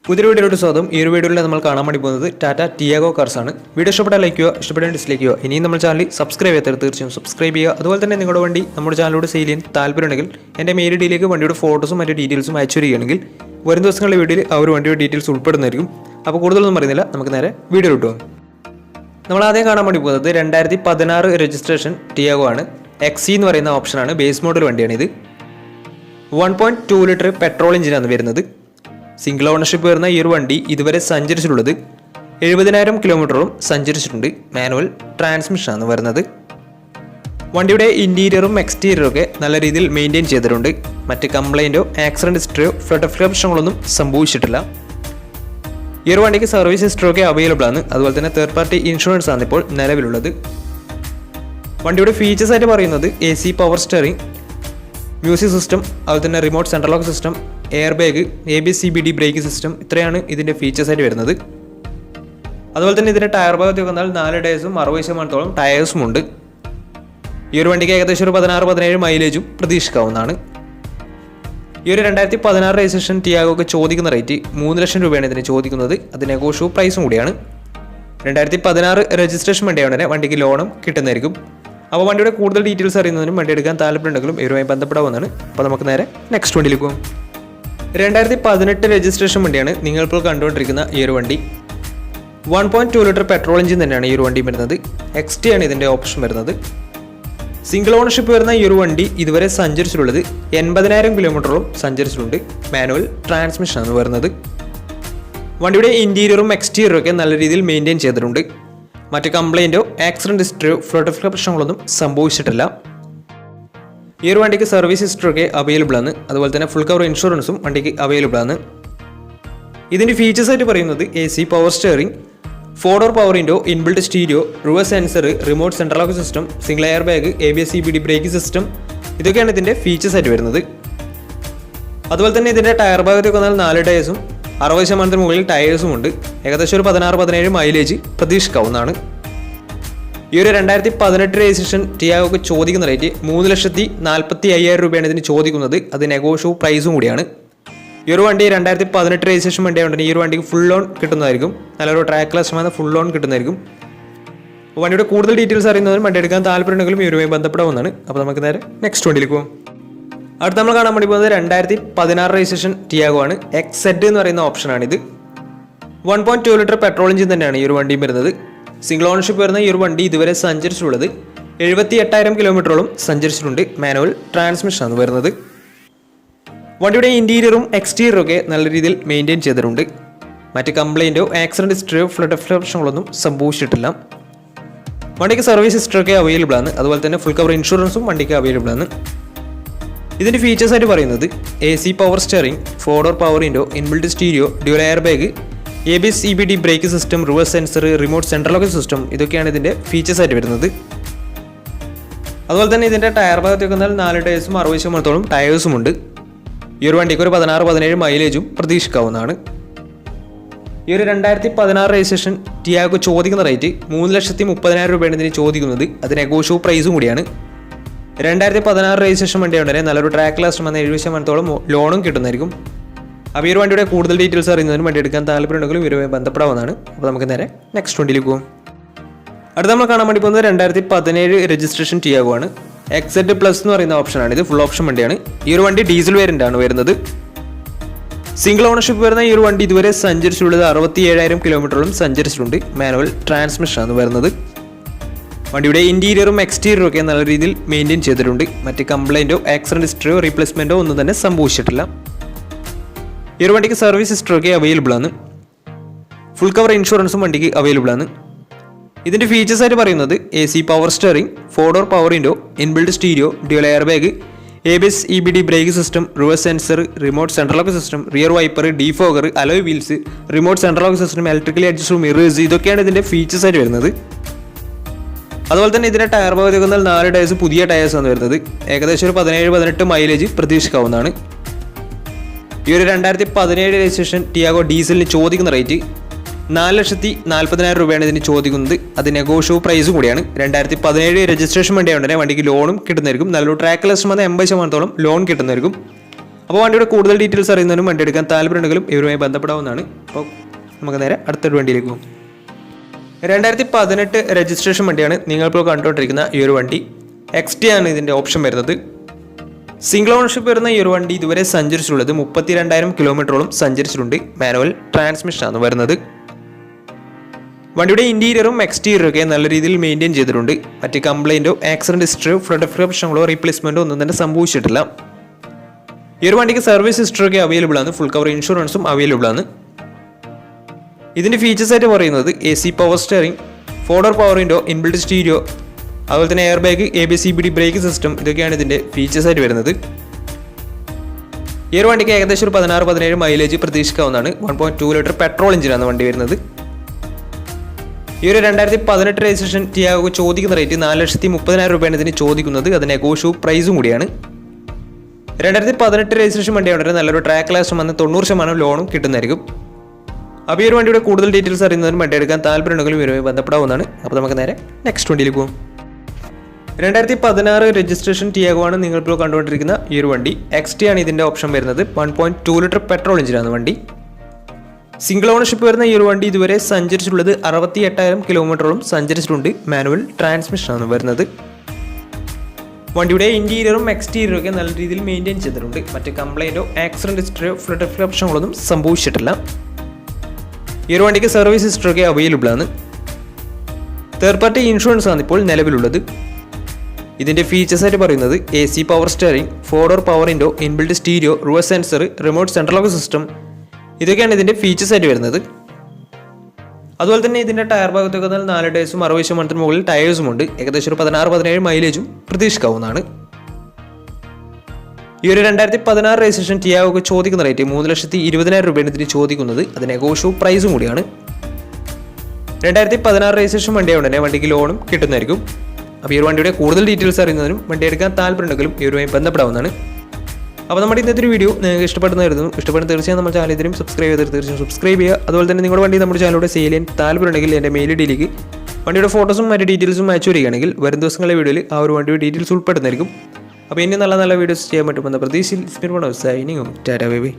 പുതിയ വീഡിയോയുടെ സ്വാഗതം. ഈ ഒരു വീഡിയോയിൽ നമ്മൾ കാണാൻ വേണ്ടി പോകുന്നത് ടാറ്റ ടിയാഗോ കാർസ് ആണ്. വീഡിയോ ഇഷ്ടപ്പെട്ടാൽ ലൈക്ക് ചെയ്യുക, ഇഷ്ടപ്പെട്ടാൽ ഡിസ്ലൈക്ക് ചെയ്യുക. ഇനിയും നമ്മൾ ചാനൽ സബ്സ്ക്രൈബ് ചെയ്യാത്തവർ തീർച്ചയായും സബ്സ്ക്രൈബ് ചെയ്യുക. അതുപോലെ തന്നെ നിങ്ങളുടെ വണ്ടി നമ്മുടെ ചാനലിലൂടെ സെയിൽ ചെയ്യാൻ താല്പര്യമുണ്ടെങ്കിൽ എൻ്റെ മെയിൽ ഐഡിയിലേക്ക് വണ്ടിയുടെ ഫോട്ടോസും മറ്റു ഡീറ്റെയിൽസും അയച്ചു വരികയാണെങ്കിൽ വരും ദിവസങ്ങളിലെ വീഡിയോയിൽ ആ ഒരു വണ്ടിയുടെ ഡീറ്റെയിൽസ് ഉൾപ്പെടുന്നതായിരിക്കും. അപ്പോൾ കൂടുതലൊന്നും പറയുന്നില്ല, നമുക്ക് നേരെ വീഡിയോ കിട്ടുക. നമ്മൾ ആദ്യം കാണാൻ വേണ്ടി പോകുന്നത് 2016 രജിസ്ട്രേഷൻ ടിയാഗോ ആണ്. എക്സി എന്ന് പറയുന്ന ഓപ്ഷനാണ്. ബേസ് മോഡൽ വണ്ടിയാണിത്. 1.2 ലിറ്റർ പെട്രോൾ എഞ്ചിനാണ് വരുന്നത്. സിംഗിൾ ഓണർഷിപ്പ് വരുന്ന ഈ ഒരു വണ്ടി ഇതുവരെ സഞ്ചരിച്ചിട്ടുള്ളത് 70,000 കിലോമീറ്ററും സഞ്ചരിച്ചിട്ടുണ്ട്. മാനുവൽ ട്രാൻസ്മിഷനാണ് വരുന്നത്. വണ്ടിയുടെ ഇൻറ്റീരിയറും എക്സ്റ്റീരിയറും ഒക്കെ നല്ല രീതിയിൽ മെയിൻറ്റെയിൻ ചെയ്തിട്ടുണ്ട്. മറ്റ് കംപ്ലൈൻറ്റോ ആക്സിഡൻറ്റ് ഹിസ്റ്ററിയോ ഫ്ലഡ് പ്രശ്നങ്ങളൊന്നും സംഭവിച്ചിട്ടില്ല. ഈ ഒരു വണ്ടിക്ക് സർവീസ് ഹിസ്റ്ററി ഒക്കെ അവൈലബിൾ ആണ്. അതുപോലെ തന്നെ തേർഡ് പാർട്ടി ഇൻഷുറൻസ് ആണ് ഇപ്പോൾ നിലവിലുള്ളത്. വണ്ടിയുടെ ഫീച്ചേഴ്സ് ആയിട്ട് പറയുന്നത് AC power steering, music system, അതുപോലെ തന്നെ remote central lock system, air bag, ABS CBD brake system, ഇത്രയാണ് ഇതിൻ്റെ ഫീച്ചേഴ്സ് ആയിട്ട് വരുന്നത്. അതുപോലെ തന്നെ ഇതിൻ്റെ ടയർ ഭാഗത്തേക്ക് വന്നാൽ 4 ടയേഴ്സും 60% ടയേഴ്സും ഉണ്ട്. ഈ ഒരു വണ്ടിക്ക് ഏകദേശം ഒരു 16-17 മൈലേജും പ്രതീക്ഷിക്കാവുന്നതാണ്. ഈ ഒരു 2016 രജിസ്ട്രേഷൻ ടിയാഗോക്ക് ചോദിക്കുന്ന റേറ്റ് 3 ലക്ഷം രൂപയാണ് ഇതിന് ചോദിക്കുന്നത്. അത് നെഗോഷ്യബിൾ പ്രൈസും കൂടിയാണ്. 2016 രജിസ്ട്രേഷൻ വണ്ടിയാണെങ്കിൽ വണ്ടിക്ക് ലോണും കിട്ടുന്നതായിരിക്കും. അപ്പോൾ വണ്ടിയുടെ കൂടുതൽ ഡീറ്റെയിൽസ് അറിയുന്നതിനും വണ്ടി എടുക്കാൻ താല്പര്യമുണ്ടെങ്കിലും ഇവരുമായി ബന്ധപ്പെടാവുന്നതാണ്. അപ്പോൾ നമുക്ക് നേരെ നെക്സ്റ്റ് വണ്ടിയിലേക്ക് പോകും. 2018 രജിസ്ട്രേഷൻ വണ്ടിയാണ് നിങ്ങളിപ്പോൾ കണ്ടുകൊണ്ടിരിക്കുന്ന ഈ ഒരു വണ്ടി. 1.2 ലിറ്റർ പെട്രോൾ എഞ്ചിൻ തന്നെയാണ് ഈ ഒരു വണ്ടി വരുന്നത്. XT ആണ് ഇതിൻ്റെ ഓപ്ഷൻ വരുന്നത്. സിംഗിൾ ഓണർഷിപ്പ് വരുന്ന ഈ ഒരു വണ്ടി ഇതുവരെ സഞ്ചരിച്ചിട്ടുള്ളത് 80,000 കിലോമീറ്ററോളം സഞ്ചരിച്ചിട്ടുണ്ട്. മാനുവൽ ട്രാൻസ്മിഷനാണ് വരുന്നത്. വണ്ടിയുടെ ഇൻറ്റീരിയറും എക്സ്റ്റീരിയറും ഒക്കെ നല്ല രീതിയിൽ മെയിൻറ്റെയിൻ ചെയ്തിട്ടുണ്ട്. മറ്റ് കംപ്ലൈൻറ്റോ ആക്സിഡൻറ്റ് ഹിസ്റ്ററിയോ ഫ്ലഡ് പ്രശ്നങ്ങളൊന്നും സംഭവിച്ചിട്ടില്ല. ഈ ഒരു വണ്ടിക്ക് സർവീസ് ഹിസ്റ്ററി ഒക്കെ അവൈലബിൾ ആണ്. അതുപോലെ തന്നെ ഫുൾ കവർ ഇൻഷുറൻസും വണ്ടിക്ക് അവൈലബിൾ ആണ്. ഇതിൻ്റെ ഫീച്ചേഴ്സ് ആയിട്ട് പറയുന്നത് AC power steering, 4-door power window, inbuilt stereo, reverse sensor, remote central lock system, single air bag, ABS CBD brake system, ഇതൊക്കെയാണ് ഇതിൻ്റെ ഫീച്ചേഴ്സ് ആയിട്ട് വരുന്നത്. അതുപോലെ തന്നെ ഇതിൻ്റെ ടയർ ഭാഗത്തേക്ക് വന്നാൽ 4 ടയേഴ്സും 60% മുകളിൽ ടയേഴ്സും ഉണ്ട്. ഏകദേശം ഒരു 16-17 മൈലേജ് പ്രതീക്ഷിക്കാവുന്നതാണ്. ഈ ഒരു 2018 രജിസ്ട്രേഷൻ ടിയാഗോക്ക് ചോദിക്കുന്ന റേറ്റ് 3,45,000 രൂപയാണ് ഇതിന് ചോദിക്കുന്നത്. അത് നെഗോഷ്യബിൾ പ്രൈസും കൂടിയാണ്. ഈ ഒരു വണ്ടി 2018 രജിസ്ട്രേഷൻ വണ്ടിയായതുകൊണ്ട് ഈ ഒരു വണ്ടിക്ക് ഫുൾ ലോൺ കിട്ടുന്നതായിരിക്കും. നല്ലൊരു ട്രാക്ക് ലക്ഷമാണ് ഫുൾ ലോൺ കിട്ടുന്നതായിരിക്കും. വണ്ടിയുടെ കൂടുതൽ ഡീറ്റെയിൽസ് അറിയുന്നതിനും വണ്ടി എടുക്കാൻ താല്പര്യമുണ്ടെങ്കിലും ഇവരുമായി ബന്ധപ്പെടാവുന്നതാണ്. അപ്പോൾ നമുക്ക് നേരെ നെക്സ്റ്റ് വണ്ടിയിലേക്ക് പോകും. അടുത്ത് നമ്മൾ കാണാൻ വേണ്ടി പോകുന്നത് 2016 രജിസ്ട്രേഷൻ ടിയാഗോ ആണ്. XZ എന്ന് പറയുന്ന ഓപ്ഷനാണിത്. 1.2 ലിറ്റർ പെട്രോൾ എഞ്ചിൻ തന്നെയാണ് ഈ ഒരു വണ്ടിയും വരുന്നത്. സിംഗിൾ ഓണർഷിപ്പ് വരുന്ന ഈ ഒരു വണ്ടി ഇതുവരെ സഞ്ചരിച്ചിട്ടുള്ളത് 78,000 കിലോമീറ്ററോളം സഞ്ചരിച്ചിട്ടുണ്ട്. മാനുവൽ ട്രാൻസ്മിഷനാണ് വരുന്നത്. വണ്ടിയുടെ ഇൻറ്റീരിയറും എക്സ്റ്റീരിയറും ഒക്കെ നല്ല രീതിയിൽ മെയിൻറ്റെയിൻ ചെയ്തിട്ടുണ്ട്. മറ്റ് കംപ്ലൈൻറ്റോ ആക്സിഡൻറ്റ് ഹിസ്റ്ററിയോ ഫ്ലഡ് പ്രശ്നങ്ങളൊന്നും സംഭവിച്ചിട്ടില്ല. വണ്ടിക്ക് സർവീസ് ഹിസ്റ്ററി ഒക്കെ അവൈലബിൾ ആണ്. അതുപോലെ തന്നെ ഫുൾ കവർ ഇൻഷുറൻസും വണ്ടിക്ക് അവൈലബിൾ ആണ്. ഇതിൻ്റെ ഫീച്ചേഴ്സ് ആയിട്ട് പറയുന്നത് AC power steering, 4-door power window, inbuilt stereo, dual air bag, ABS CBD brake system, reverse sensor, remote central lock system, ഇതൊക്കെയാണ് ഇതിൻ്റെ ഫീച്ചേഴ്സ് ആയിട്ട് വരുന്നത്. അതുപോലെ തന്നെ ഇതിൻ്റെ ടയർ ഭാഗത്തേക്ക് വന്നാൽ 4 ടയേഴ്സും 60% ടയേഴ്സും ഉണ്ട്. ഈ ഒരു വണ്ടിക്ക് ഒരു 16-17 മൈലേജും പ്രതീക്ഷിക്കാവുന്നതാണ്. ഈ ഒരു 2016 രജിസ്ട്രേഷൻ ടിയാഗോ ചോദിക്കുന്ന റേറ്റ് 3,30,000 രൂപയാണ് ഇതിന് ചോദിക്കുന്നത്. അത് നെഗോഷ്യബിൾ പ്രൈസും കൂടിയാണ്. 2016 രജിസ്ട്രേഷൻ വണ്ടിയുണ്ടെങ്കിൽ നല്ലൊരു ട്രാക്ക് ലാസ്റ്റ് വന്ന 70% ലോണും കിട്ടുന്നതായിരിക്കും. അപ്പോൾ ഈ ഒരു വണ്ടിയുടെ കൂടുതൽ ഡീറ്റെയിൽസ് അറിയുന്നതിനും വണ്ടി എടുക്കാൻ താല്പര്യമുണ്ടെങ്കിലും ഇവരുമായി ബന്ധപ്പെടാവുന്നതാണ്. അപ്പോൾ നമുക്ക് നേരെ നെക്സ്റ്റ് വണ്ടിയിലേക്ക് പോകും. അടുത്ത് നമ്മൾ കാണാൻ വേണ്ടി പോകുന്നത് 2017 രജിസ്ട്രേഷൻ ടിയാഗോ ആണ്. XZ പ്ലസ് എന്ന് പറയുന്ന ഓപ്ഷനാണ്. ഇത് ഫുൾ ഓപ്ഷൻ വണ്ടിയാണ്. ഈ ഒരു വണ്ടി ഡീസൽ വേരിയൻ്റ് ആണ് വരുന്നത്. സിംഗിൾ ഓണർഷിപ്പ് വരുന്ന ഈ ഒരു വണ്ടി ഇതുവരെ സഞ്ചരിച്ചിട്ടുള്ളത് 67,000 കിലോമീറ്ററോളം സഞ്ചരിച്ചിട്ടുണ്ട്. മാനുവൽ ട്രാൻസ്മിഷനാണ് വരുന്നത്. വണ്ടിയുടെ ഇൻറ്റീരിയറും എക്സ്റ്റീരിയറും ഒക്കെ നല്ല രീതിയിൽ മെയിൻറ്റെയിൻ ചെയ്തിട്ടുണ്ട്. മറ്റ് കംപ്ലൈൻറ്റോ ആക്സിഡൻറ്റ് ഹിസ്റ്ററിയോ റീപ്ലേസ്മെൻറ്റോ ഒന്നും തന്നെ സംഭവിച്ചിട്ടില്ല. ഈ ഒരു വണ്ടിക്ക് സർവീസ് ഹിസ്റ്ററി ഒക്കെ അവൈലബിൾ ആണ്. ഫുൾ കവർ ഇൻഷുറൻസും വണ്ടിക്ക് അവൈലബിൾ ആണ്. ഇതിൻ്റെ ഫീച്ചേഴ്സ് ആയിട്ട് പറയുന്നത് AC power steering, 4-door power window, inbuilt stereo, dual air bag, ABS CBD brake system, reverse sensor, remote central lock system, rear wiper, defogger, alloy wheels, remote central lock system, electrically adjustable mirrors, ഇതൊക്കെയാണ് ഇതിൻ്റെ features ആയിട്ട് വരുന്നത്. അതുപോലെ തന്നെ ഇതിൻ്റെ tyre ഭാഗത്തേക്ക് വന്നാൽ 4 tyres പുതിയ ടയേഴ്സാണ് വരുന്നത്. ഏകദേശം ഒരു 17-18 മൈലേജ് പ്രതീക്ഷിക്കാവുന്നതാണ്. ഈ ഒരു 2017 രജിസ്ട്രേഷൻ ടിയാഗോ ഡീസലിന് ചോദിക്കുന്ന റേറ്റ് 4,40,000 രൂപയാണ് ഇതിന് ചോദിക്കുന്നത്. അത് നെഗോഷ്യബിൾ പ്രൈസും കൂടിയാണ്. 2017 രജിസ്ട്രേഷൻ വണ്ടിയായതുകൊണ്ട് വണ്ടിക്ക് ലോണും കിട്ടുന്നതായിരിക്കും. നല്ലൊരു ട്രാക്ക് ലക്ഷം വന്ന 80% ലോൺ കിട്ടുന്നതായിരിക്കും. അപ്പോൾ വണ്ടിയുടെ കൂടുതൽ ഡീറ്റെയിൽസ് അറിയുന്നതിനും വണ്ടി എടുക്കാൻ താല്പര്യമുണ്ടെങ്കിലും ഇവരുമായി ബന്ധപ്പെടാവുന്നതാണ്. അപ്പോൾ നമുക്ക് നേരെ അടുത്തൊരു വണ്ടിയിലേക്ക് പോകും. 2018 രജിസ്ട്രേഷൻ വണ്ടിയാണ് നിങ്ങളിപ്പോൾ കണ്ടുകൊണ്ടിരിക്കുന്ന ഈ ഒരു വണ്ടി. XT ആണ് ഇതിൻ്റെ ഓപ്ഷൻ വരുന്നത്. സിംഗിൾ ഓണർഷിപ്പ് വരുന്ന ഈ ഒരു വണ്ടി ഇതുവരെ സഞ്ചരിച്ചിട്ടുള്ളത് 32,000 കിലോമീറ്ററോളം സഞ്ചരിച്ചിട്ടുണ്ട്. മാനുവൽ ട്രാൻസ്മിഷനാണ് വരുന്നത്. വണ്ടിയുടെ ഇൻറ്റീരിയറും എക്സ്റ്റീരിയറും ഒക്കെ നല്ല രീതിയിൽ മെയിൻറ്റെയിൻ ചെയ്തിട്ടുണ്ട്. മറ്റ് കംപ്ലൈൻറ്റോ ആക്സിഡൻറ്റ് ഹിസ്റ്ററിയോ ഫ്ലഡ് പ്രശ്നങ്ങളോ റീപ്ലേസ്മെൻറ്റോ ഒന്നും തന്നെ സംഭവിച്ചിട്ടില്ല. ഈ ഒരു വണ്ടിക്ക് സർവീസ് ഹിസ്റ്ററി ഒക്കെ അവൈലബിൾ ആണ്. ഫുൾ കവർ ഇൻഷുറൻസും അവൈലബിൾ ആണ്. ഇതിൻ്റെ ഫീച്ചേഴ്സ് ആയിട്ട് പറയുന്നത് AC power steering, 4-door power window, inbuilt stereo, അതുപോലെ തന്നെ air bag, ABS CBD brake system, ഇതൊക്കെയാണ് ഇതിൻ്റെ ഫീച്ചേഴ്സ് ആയിട്ട് വരുന്നത്. ഈ ഒരു വണ്ടിക്ക് ഏകദേശം ഒരു 16-17 മൈലേജ് പ്രതീക്ഷിക്കാവുന്നതാണ്. 1.2 ലിറ്റർ പെട്രോൾ എഞ്ചിനാണ് വണ്ടി വരുന്നത്. ഈ ഒരു 2018 രജിസ്ട്രേഷൻ ടിയാഗോ ചോദിക്കുന്ന റേറ്റ് 4,30,000 രൂപയാണ് ഇതിന് ചോദിക്കുന്നത്. അത് നെഗോഷ്യബിൾ പ്രൈസും കൂടിയാണ്. 2018 രജിസ്ട്രേഷൻ വണ്ടിയാണെങ്കിൽ നല്ലൊരു ട്രാക്ക് ലാസ്റ്റ് വന്ന് 90% ലോണും കിട്ടുന്നതായിരിക്കും. അപ്പോൾ ഈ ഒരു വണ്ടിയുടെ കൂടുതൽ ഡീറ്റെയിൽസ് അറിയുന്നതിനും വണ്ടി എടുക്കാൻ താല്പര്യമുണ്ടെങ്കിലും ഇവരുമായി ബന്ധപ്പെടാവുന്നതാണ്. അപ്പോൾ നമുക്ക് നേരെ നെക്സ്റ്റ് വണ്ടിയിലേക്ക് പോകും. 2016 രജിസ്ട്രേഷൻ ടിയാഗോ ആണ് നിങ്ങളിപ്പോൾ കണ്ടുകൊണ്ടിരിക്കുന്ന ഈ ഒരു വണ്ടി. XT ആണ് ഇതിൻ്റെ ഓപ്ഷൻ വരുന്നത്. 1.2 ലിറ്റർ പെട്രോൾ എഞ്ചിനാണ് വണ്ടി. സിംഗിൾ ഓണർഷിപ്പ് വരുന്ന ഈ ഒരു വണ്ടി ഇതുവരെ സഞ്ചരിച്ചിട്ടുള്ളത് 68,000 കിലോമീറ്ററോളം സഞ്ചരിച്ചിട്ടുണ്ട്. മാനുവൽ ട്രാൻസ്മിഷനാണ് വരുന്നത്. വണ്ടിയുടെ ഇൻറ്റീരിയറും എക്സ്റ്റീരിയറും ഒക്കെ നല്ല രീതിയിൽ മെയിൻറ്റെയിൻ ചെയ്തിട്ടുണ്ട്. മറ്റ് കംപ്ലൈൻറ്റോ ആക്സിഡൻറ്റ് ഹിസ്റ്ററിയോ ഫ്ലഡ് പ്രശ്നങ്ങളൊന്നും സംഭവിച്ചിട്ടില്ല. ഈ ഒരു വണ്ടിക്ക് സർവീസ് ഹിസ്റ്ററി ഒക്കെ അവൈലബിൾ ആണ്. തേർഡ് പാർട്ടി ഇൻഷുറൻസ് ആണ് ഇപ്പോൾ നിലവിലുള്ളത്. ഇതിൻ്റെ ഫീച്ചേഴ്സ് ആയിട്ട് പറയുന്നത് AC power steering, 4-door power window, inbuilt stereo, reverse sensor, remote central lock system, ഇതൊക്കെയാണ് ഇതിൻ്റെ ഫീച്ചേഴ്സ് ആയിട്ട് വരുന്നത്. അതുപോലെ തന്നെ ഇതിൻ്റെ ടയർ ഭാഗത്തൊക്കെ 4 ടയേഴ്സും 60% മുകളിൽ ടയേഴ്സും ഉണ്ട്. ഏകദേശം ഒരു 16-17 മൈലേജും പ്രതീക്ഷിക്കാവുന്നതാണ്. ഈ ഒരു 2016 രജിസ്ട്രേഷൻ ടിയാഗോ ചോദിക്കുന്ന റേറ്റ് 3,20,000 രൂപയാണ് ഇതിന് ചോദിക്കുന്നത്. അത് നെഗോഷ്യബിൾ പ്രൈസും കൂടിയാണ്. 2016 രജിസ്ട്രേഷൻ വണ്ടിയായതുകൊണ്ട് തന്നെ വണ്ടിക്ക് ലോണും കിട്ടുന്നതായിരിക്കും. അപ്പോൾ ഈ ഒരു വണ്ടിയുടെ കൂടുതൽ ഡീറ്റെയിൽസ് അറിയുന്നതിനും വണ്ടി എടുക്കാൻ താല്പര്യമുണ്ടെങ്കിലും ഇവരുമായി ബന്ധപ്പെടാവുന്നതാണ്. അപ്പോൾ നമ്മുടെ ഇന്നത്തെ ഒരു വീഡിയോ നിങ്ങൾക്ക് ഇഷ്ടപ്പെടുന്നതായിരുന്നു. ഇഷ്ടപ്പെടുന്ന തീർച്ചയായും നമ്മുടെ ചാനൽ ഇതിനും സബ്സ്ക്രൈബ് ചെയ്ത് തീർച്ചയായും സബ്സ്ക്രൈബ് ചെയ്യുക. അതുപോലെ തന്നെ നിങ്ങളുടെ വണ്ടി നമ്മുടെ ചാനലിലൂടെ സെയിൽ ചെയ്യാൻ താല്പര്യമുണ്ടെങ്കിൽ എൻ്റെ മെയിൽ ഐഡിയിലേക്ക് വണ്ടിയുടെ ഫോട്ടോസും മറ്റ് ഡീറ്റെയിൽസും അയച്ചു വരികയാണെങ്കിൽ വരും ദിവസങ്ങളിലെ വീഡിയോയിൽ ആ ഒരു വണ്ടിയുടെ ഡീറ്റെയിൽസ് ഉൾപ്പെടുന്നതായിരിക്കും. അപ്പോൾ ഇനി നല്ല നല്ല വീഡിയോസ് ചെയ്യാൻ പറ്റുമെന്ന പ്രതീക്ഷയിൽ സൈനിങ് ടാറ്റാ ബൈ ബൈ.